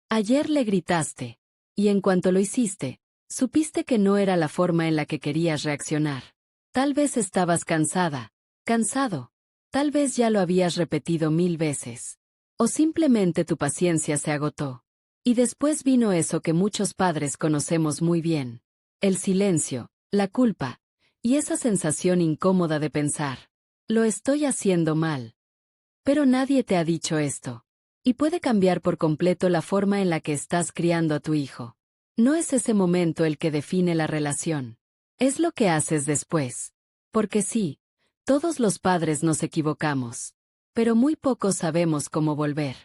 Ayer le gritaste. Y en cuanto lo hiciste, supiste que no era la forma en la que querías reaccionar. Tal vez estabas cansada, cansado. Tal vez ya lo habías repetido 1000 veces. O simplemente tu paciencia se agotó. Y después vino eso que muchos padres conocemos muy bien. El silencio, la culpa, y esa sensación incómoda de pensar, lo estoy haciendo mal. Pero nadie te ha dicho esto. Y puede cambiar por completo la forma en la que estás criando a tu hijo. No es ese momento el que define la relación. Es lo que haces después. Porque sí, todos los padres nos equivocamos. Pero muy pocos sabemos cómo volver.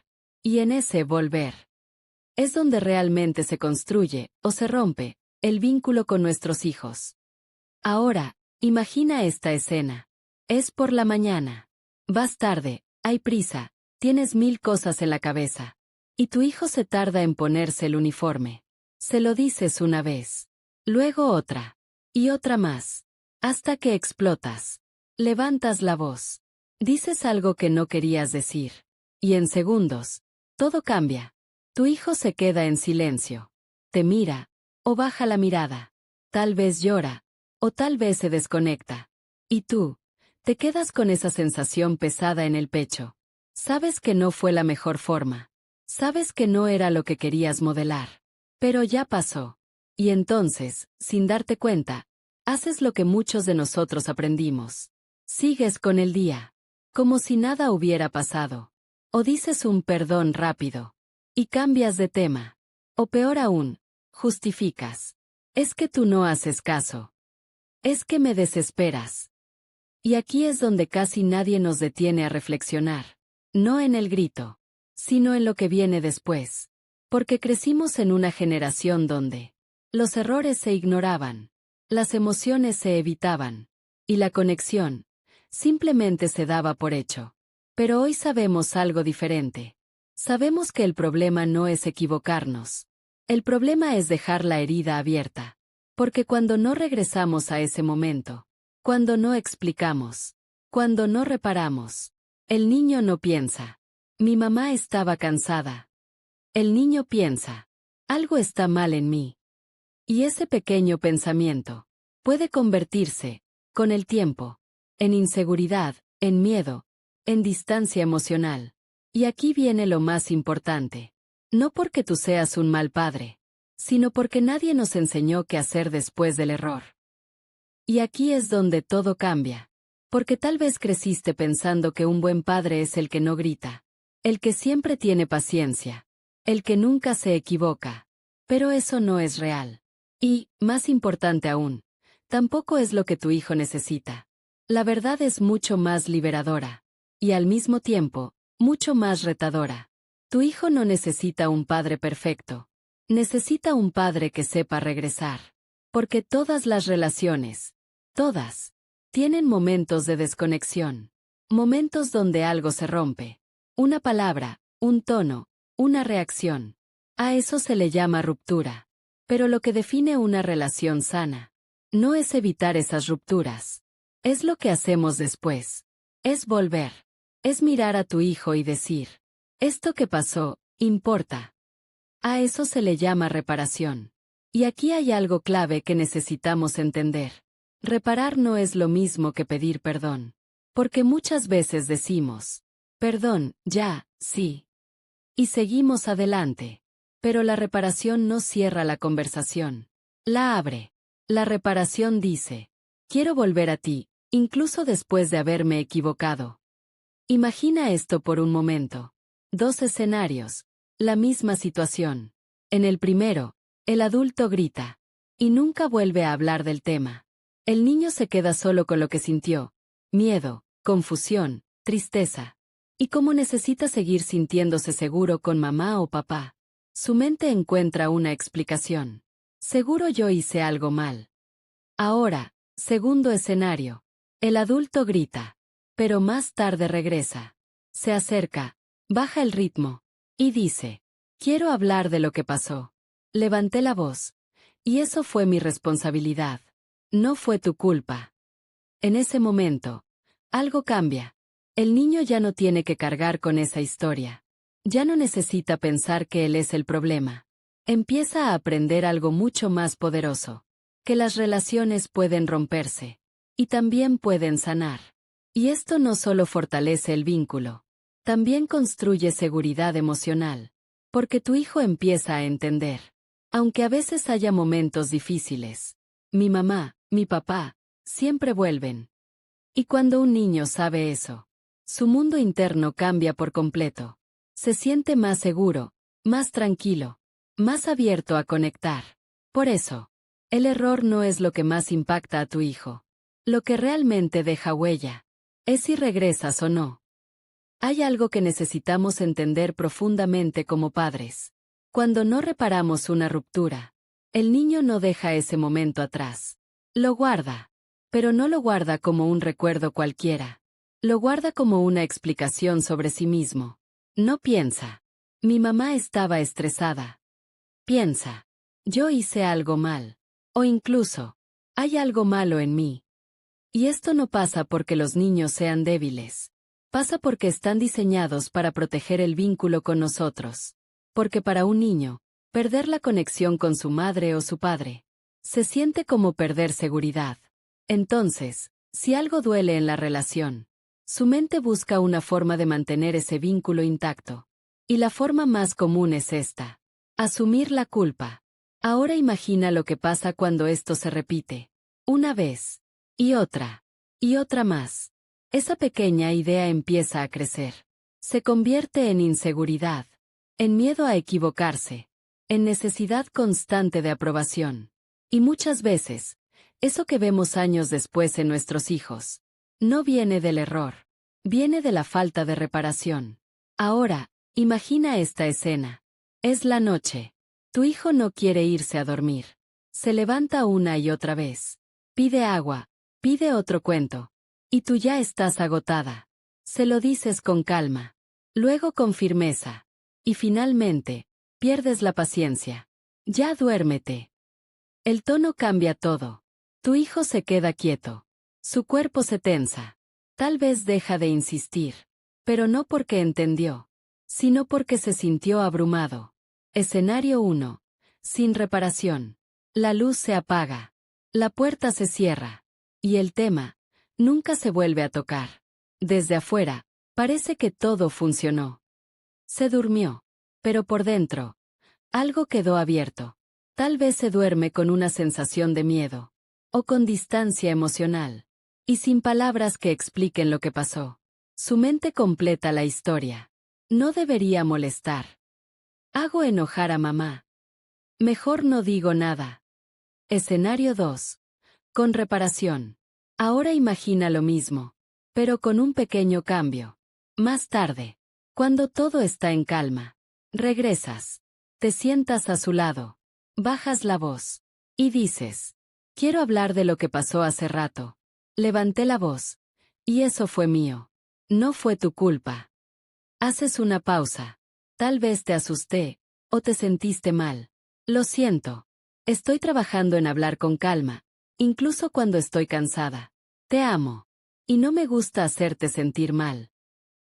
Y en ese volver es donde realmente se construye, o se rompe, el vínculo con nuestros hijos. Ahora, imagina esta escena. Es por la mañana. Vas tarde, hay prisa, tienes 1000 cosas en la cabeza. Y tu hijo se tarda en ponerse el uniforme. Se lo dices una vez. Luego otra. Y otra más. Hasta que explotas. Levantas la voz. Dices algo que no querías decir. Y en segundos, todo cambia. Tu hijo se queda en silencio. Te mira, o baja la mirada. Tal vez llora, o tal vez se desconecta. Y tú, te quedas con esa sensación pesada en el pecho. Sabes que no fue la mejor forma. Sabes que no era lo que querías modelar. Pero ya pasó. Y entonces, sin darte cuenta, haces lo que muchos de nosotros aprendimos. Sigues con el día. Como si nada hubiera pasado. O dices un perdón rápido. Y cambias de tema. O peor aún, justificas. Es que tú no haces caso. Es que me desesperas. Y aquí es donde casi nadie nos detiene a reflexionar. No en el grito, sino en lo que viene después. Porque crecimos en una generación donde los errores se ignoraban, las emociones se evitaban, y la conexión simplemente se daba por hecho. Pero hoy sabemos algo diferente. Sabemos que el problema no es equivocarnos. El problema es dejar la herida abierta. Porque cuando no regresamos a ese momento, cuando no explicamos, cuando no reparamos, el niño no piensa. Mi mamá estaba cansada. El niño piensa. Algo está mal en mí. Y ese pequeño pensamiento puede convertirse, con el tiempo, en inseguridad, en miedo, en distancia emocional. Y aquí viene lo más importante. No porque tú seas un mal padre, sino porque nadie nos enseñó qué hacer después del error. Y aquí es donde todo cambia. Porque tal vez creciste pensando que un buen padre es el que no grita, el que siempre tiene paciencia, el que nunca se equivoca. Pero eso no es real. Y, más importante aún, tampoco es lo que tu hijo necesita. La verdad es mucho más liberadora. Y al mismo tiempo, mucho más retadora. Tu hijo no necesita un padre perfecto. Necesita un padre que sepa regresar. Porque todas las relaciones, todas, tienen momentos de desconexión. Momentos donde algo se rompe. Una palabra, un tono, una reacción. A eso se le llama ruptura. Pero lo que define una relación sana no es evitar esas rupturas. Es lo que hacemos después. Es volver. Es mirar a tu hijo y decir, esto que pasó, importa. A eso se le llama reparación. Y aquí hay algo clave que necesitamos entender. Reparar no es lo mismo que pedir perdón. Porque muchas veces decimos, perdón, ya, sí. Y seguimos adelante. Pero la reparación no cierra la conversación. La abre. La reparación dice, quiero volver a ti, incluso después de haberme equivocado. Imagina esto por un momento. 2 escenarios. La misma situación. En el primero, el adulto grita. Y nunca vuelve a hablar del tema. El niño se queda solo con lo que sintió. Miedo, confusión, tristeza. Y como necesita seguir sintiéndose seguro con mamá o papá, su mente encuentra una explicación. Seguro yo hice algo mal. Ahora, segundo escenario. El adulto grita. Pero más tarde regresa. Se acerca, baja el ritmo, y dice, quiero hablar de lo que pasó. Levanté la voz. Y eso fue mi responsabilidad. No fue tu culpa. En ese momento, algo cambia. El niño ya no tiene que cargar con esa historia. Ya no necesita pensar que él es el problema. Empieza a aprender algo mucho más poderoso, que las relaciones pueden romperse, y también pueden sanar. Y esto no solo fortalece el vínculo, también construye seguridad emocional, porque tu hijo empieza a entender. Aunque a veces haya momentos difíciles, mi mamá, mi papá, siempre vuelven. Y cuando un niño sabe eso, su mundo interno cambia por completo. Se siente más seguro, más tranquilo, más abierto a conectar. Por eso, el error no es lo que más impacta a tu hijo. Lo que realmente deja huella es si regresas o no. Hay algo que necesitamos entender profundamente como padres. Cuando no reparamos una ruptura, el niño no deja ese momento atrás. Lo guarda, pero no lo guarda como un recuerdo cualquiera. Lo guarda como una explicación sobre sí mismo. No piensa, mi mamá estaba estresada. Piensa, yo hice algo mal. O incluso, hay algo malo en mí. Y esto no pasa porque los niños sean débiles. Pasa porque están diseñados para proteger el vínculo con nosotros. Porque para un niño, perder la conexión con su madre o su padre, se siente como perder seguridad. Entonces, si algo duele en la relación, su mente busca una forma de mantener ese vínculo intacto. Y la forma más común es esta: asumir la culpa. Ahora imagina lo que pasa cuando esto se repite. Una vez. Y otra más. Esa pequeña idea empieza a crecer. Se convierte en inseguridad, en miedo a equivocarse, en necesidad constante de aprobación. Y muchas veces, eso que vemos años después en nuestros hijos, no viene del error, viene de la falta de reparación. Ahora, imagina esta escena. Es la noche. Tu hijo no quiere irse a dormir. Se levanta una y otra vez. Pide agua. Pide otro cuento. Y tú ya estás agotada. Se lo dices con calma. Luego con firmeza. Y finalmente, pierdes la paciencia. Ya duérmete. El tono cambia todo. Tu hijo se queda quieto. Su cuerpo se tensa. Tal vez deja de insistir. Pero no porque entendió, sino porque se sintió abrumado. Escenario 1. Sin reparación. La luz se apaga. La puerta se cierra. Y el tema nunca se vuelve a tocar. Desde afuera, parece que todo funcionó. Se durmió. Pero por dentro, algo quedó abierto. Tal vez se duerme con una sensación de miedo. O con distancia emocional. Y sin palabras que expliquen lo que pasó. Su mente completa la historia. No debería molestar. Hago enojar a mamá. Mejor no digo nada. Escenario 2. Con reparación. Ahora imagina lo mismo, pero con un pequeño cambio. Más tarde, cuando todo está en calma, regresas. Te sientas a su lado. Bajas la voz. Y dices: quiero hablar de lo que pasó hace rato. Levanté la voz. Y eso fue mío. No fue tu culpa. Haces una pausa. Tal vez te asusté, o te sentiste mal. Lo siento. Estoy trabajando en hablar con calma, incluso cuando estoy cansada. Te amo. Y no me gusta hacerte sentir mal.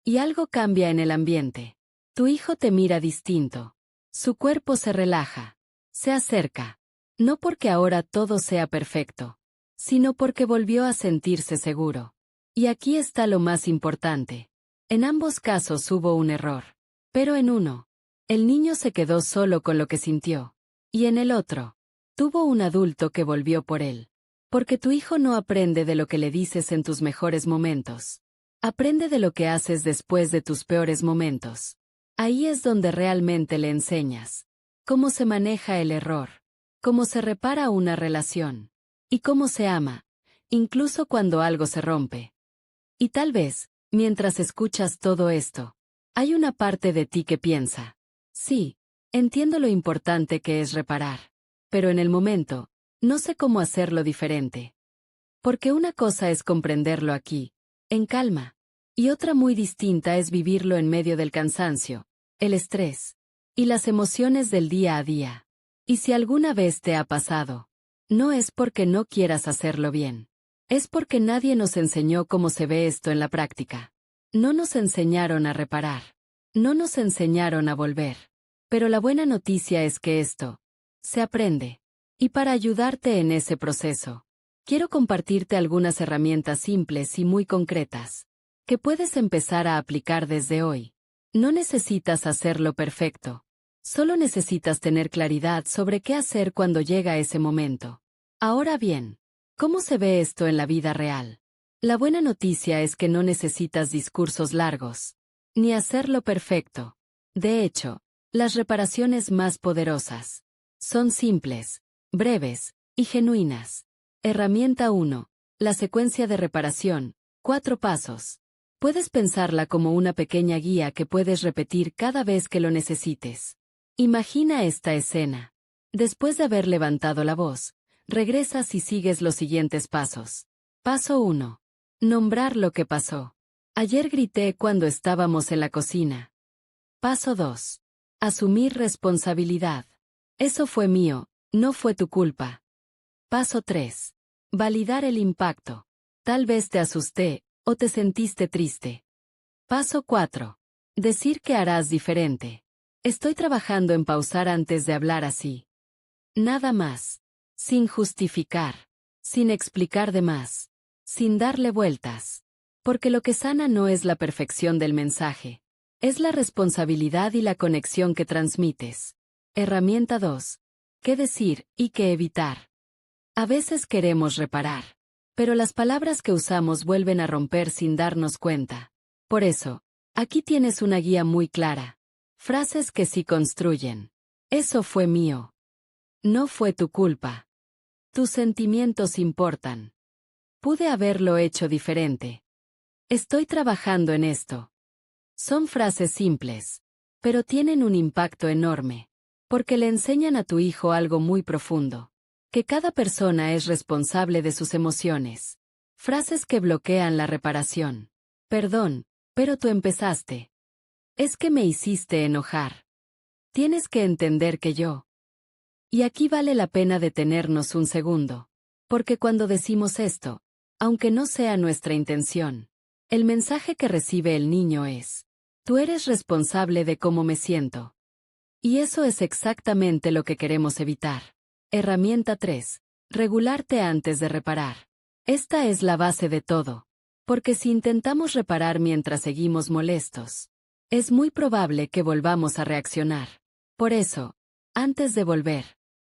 Y algo cambia en el ambiente. Tu hijo te mira distinto. Su cuerpo se relaja. Se acerca. No porque ahora todo sea perfecto, sino porque volvió a sentirse seguro. Y aquí está lo más importante. En ambos casos hubo un error. Pero en uno, el niño se quedó solo con lo que sintió. Y en el otro, tuvo un adulto que volvió por él. Porque tu hijo no aprende de lo que le dices en tus mejores momentos. Aprende de lo que haces después de tus peores momentos. Ahí es donde realmente le enseñas cómo se maneja el error, cómo se repara una relación, y cómo se ama, incluso cuando algo se rompe. Y tal vez, mientras escuchas todo esto, hay una parte de ti que piensa: sí, entiendo lo importante que es reparar, pero en el momento, no sé cómo hacerlo diferente. Porque una cosa es comprenderlo aquí, en calma, y otra muy distinta es vivirlo en medio del cansancio, el estrés, y las emociones del día a día. Y si alguna vez te ha pasado, no es porque no quieras hacerlo bien. Es porque nadie nos enseñó cómo se ve esto en la práctica. No nos enseñaron a reparar. No nos enseñaron a volver. Pero la buena noticia es que esto se aprende. Y para ayudarte en ese proceso, quiero compartirte algunas herramientas simples y muy concretas que puedes empezar a aplicar desde hoy. No necesitas hacerlo perfecto. Solo necesitas tener claridad sobre qué hacer cuando llega ese momento. Ahora bien, ¿cómo se ve esto en la vida real? La buena noticia es que no necesitas discursos largos, ni hacerlo perfecto. De hecho, las reparaciones más poderosas son simples, breves y genuinas. Herramienta 1. La secuencia de reparación. 4 pasos. Puedes pensarla como una pequeña guía que puedes repetir cada vez que lo necesites. Imagina esta escena. Después de haber levantado la voz, regresas y sigues los siguientes pasos. Paso 1. Nombrar lo que pasó. Ayer grité cuando estábamos en la cocina. Paso 2. Asumir responsabilidad. Eso fue mío, no fue tu culpa. Paso 3. Validar el impacto. Tal vez te asusté, o te sentiste triste. Paso 4. Decir que harás diferente. Estoy trabajando en pausar antes de hablar así. Nada más. Sin justificar. Sin explicar de más. Sin darle vueltas. Porque lo que sana no es la perfección del mensaje. Es la responsabilidad y la conexión que transmites. Herramienta 2. ¿Qué decir y qué evitar? A veces queremos reparar, pero las palabras que usamos vuelven a romper sin darnos cuenta. Por eso, aquí tienes una guía muy clara. Frases que sí construyen. Eso fue mío. No fue tu culpa. Tus sentimientos importan. Pude haberlo hecho diferente. Estoy trabajando en esto. Son frases simples, pero tienen un impacto enorme, porque le enseñan a tu hijo algo muy profundo, que cada persona es responsable de sus emociones. Frases que bloquean la reparación. Perdón, pero tú empezaste. Es que me hiciste enojar. Tienes que entender que yo. Y aquí vale la pena detenernos un segundo, porque cuando decimos esto, aunque no sea nuestra intención, el mensaje que recibe el niño es: tú eres responsable de cómo me siento. Y eso es exactamente lo que queremos evitar. Herramienta 3. Regularte antes de reparar. Esta es la base de todo. Porque si intentamos reparar mientras seguimos molestos, es muy probable que volvamos a reaccionar. Por eso, antes de volver,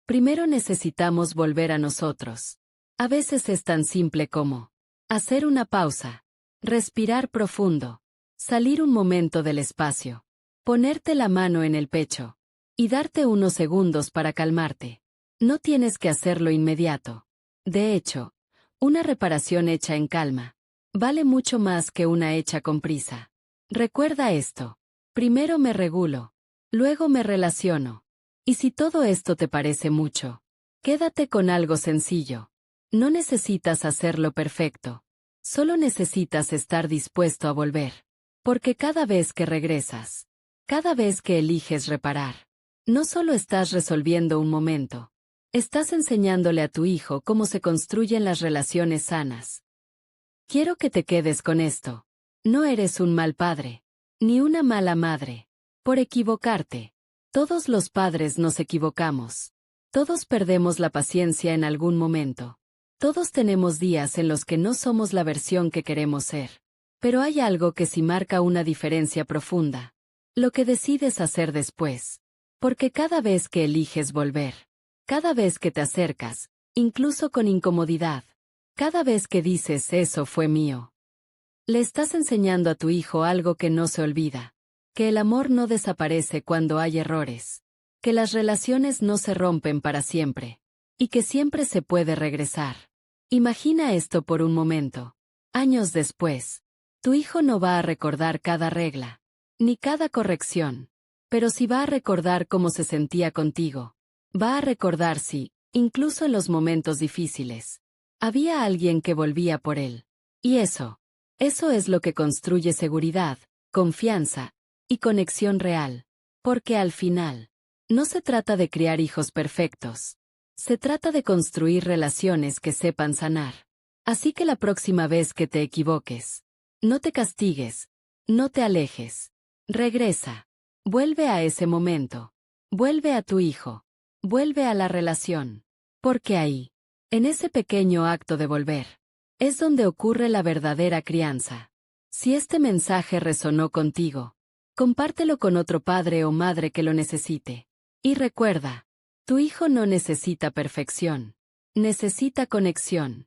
primero necesitamos volver a nosotros. A veces es tan simple como hacer una pausa, respirar profundo, salir un momento del espacio, ponerte la mano en el pecho y darte unos segundos para calmarte. No tienes que hacerlo inmediato. De hecho, una reparación hecha en calma vale mucho más que una hecha con prisa. Recuerda esto. Primero me regulo, luego me relaciono. Y si todo esto te parece mucho, quédate con algo sencillo. No necesitas hacerlo perfecto. Solo necesitas estar dispuesto a volver. Porque cada vez que regresas, cada vez que eliges reparar, no solo estás resolviendo un momento, estás enseñándole a tu hijo cómo se construyen las relaciones sanas. Quiero que te quedes con esto. No eres un mal padre, ni una mala madre, por equivocarte. Todos los padres nos equivocamos. Todos perdemos la paciencia en algún momento. Todos tenemos días en los que no somos la versión que queremos ser. Pero hay algo que sí marca una diferencia profunda. Lo que decides hacer después. Porque cada vez que eliges volver, cada vez que te acercas, incluso con incomodidad, cada vez que dices eso fue mío, le estás enseñando a tu hijo algo que no se olvida. Que el amor no desaparece cuando hay errores. Que las relaciones no se rompen para siempre. Y que siempre se puede regresar. Imagina esto por un momento. Años después, tu hijo no va a recordar cada regla, ni cada corrección, pero sí va a recordar cómo se sentía contigo. Va a recordar si, incluso en los momentos difíciles, había alguien que volvía por él. Y eso es lo que construye seguridad, confianza y conexión real. Porque al final, no se trata de criar hijos perfectos. Se trata de construir relaciones que sepan sanar. Así que la próxima vez que te equivoques, no te castigues, no te alejes. Regresa. Vuelve a ese momento. Vuelve a tu hijo. Vuelve a la relación. Porque ahí, en ese pequeño acto de volver, es donde ocurre la verdadera crianza. Si este mensaje resonó contigo, compártelo con otro padre o madre que lo necesite. Y recuerda, tu hijo no necesita perfección. Necesita conexión.